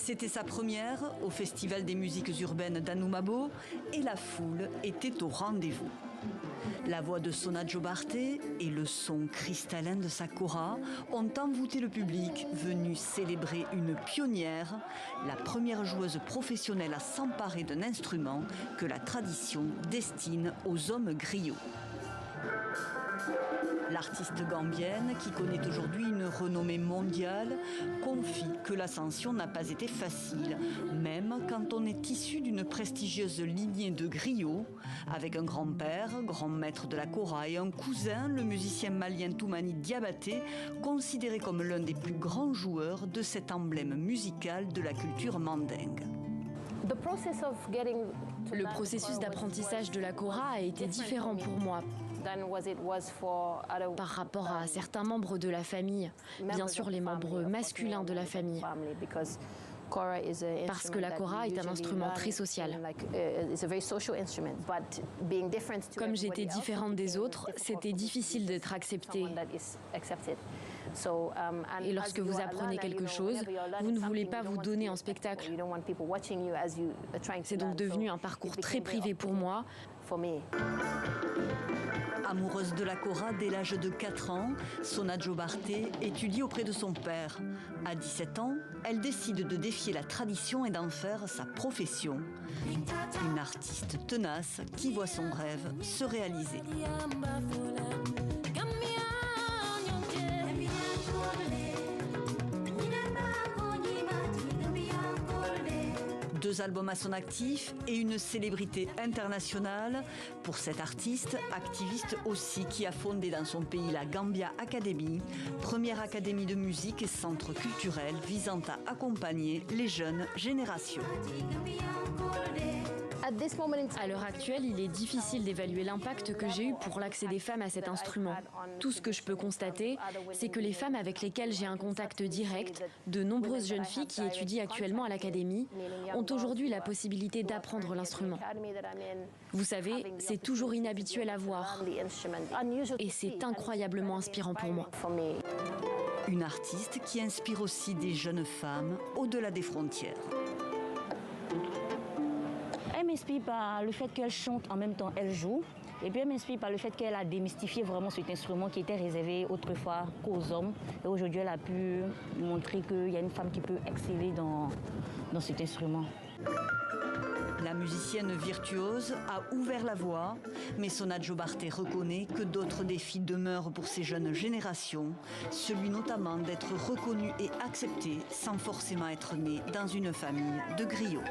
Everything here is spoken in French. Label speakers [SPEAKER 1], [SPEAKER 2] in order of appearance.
[SPEAKER 1] C'était sa première au Festival des musiques urbaines d'Anoumabo et la foule était au rendez-vous. La voix de Sona Jobarteh et le son cristallin de sa kora ont envoûté le public venu célébrer une pionnière, la première joueuse professionnelle à s'emparer d'un instrument que la tradition destine aux hommes griots. L'artiste gambienne, qui connaît aujourd'hui une renommée mondiale, confie que l'ascension n'a pas été facile, même quand on est issu d'une prestigieuse lignée de griots, avec un grand-père, grand maître de la kora, et un cousin, le musicien malien Toumani Diabaté, considéré comme l'un des plus grands joueurs de cet emblème musical de la culture mandingue.
[SPEAKER 2] Le processus d'apprentissage de la kora a été différent pour moi par rapport à certains membres de la famille, bien sûr les membres masculins de la famille, parce que la kora est un instrument très social. Comme j'étais différente des autres, c'était difficile d'être acceptée. Et lorsque vous apprenez quelque chose, vous ne voulez pas vous donner en spectacle. C'est donc devenu un parcours très privé pour moi.
[SPEAKER 1] Amoureuse de la kora dès l'âge de 4 ans, Sona Jobarteh étudie auprès de son père. À 17 ans, elle décide de défier la tradition et d'en faire sa profession. Une artiste tenace qui voit son rêve se réaliser. 2 albums à son actif et une célébrité internationale pour cet artiste, activiste aussi, qui a fondé dans son pays la Gambia Academy, première académie de musique et centre culturel visant à accompagner les jeunes générations.
[SPEAKER 2] À l'heure actuelle, il est difficile d'évaluer l'impact que j'ai eu pour l'accès des femmes à cet instrument. Tout ce que je peux constater, c'est que les femmes avec lesquelles j'ai un contact direct, de nombreuses jeunes filles qui étudient actuellement à l'académie, ont aujourd'hui la possibilité d'apprendre l'instrument. Vous savez, c'est toujours inhabituel à voir et c'est incroyablement inspirant pour moi.
[SPEAKER 1] Une artiste qui inspire aussi des jeunes femmes au-delà des frontières.
[SPEAKER 3] Elle m'inspire par le fait qu'elle chante en même temps elle joue. Et puis elle m'inspire par le fait qu'elle a démystifié vraiment cet instrument qui était réservé autrefois qu'aux hommes. Et aujourd'hui, elle a pu montrer qu'il y a une femme qui peut exceller dans cet instrument.
[SPEAKER 1] La musicienne virtuose a ouvert la voie, mais Sona Jobarteh reconnaît que d'autres défis demeurent pour ces jeunes générations, celui notamment d'être reconnue et acceptée sans forcément être née dans une famille de griots.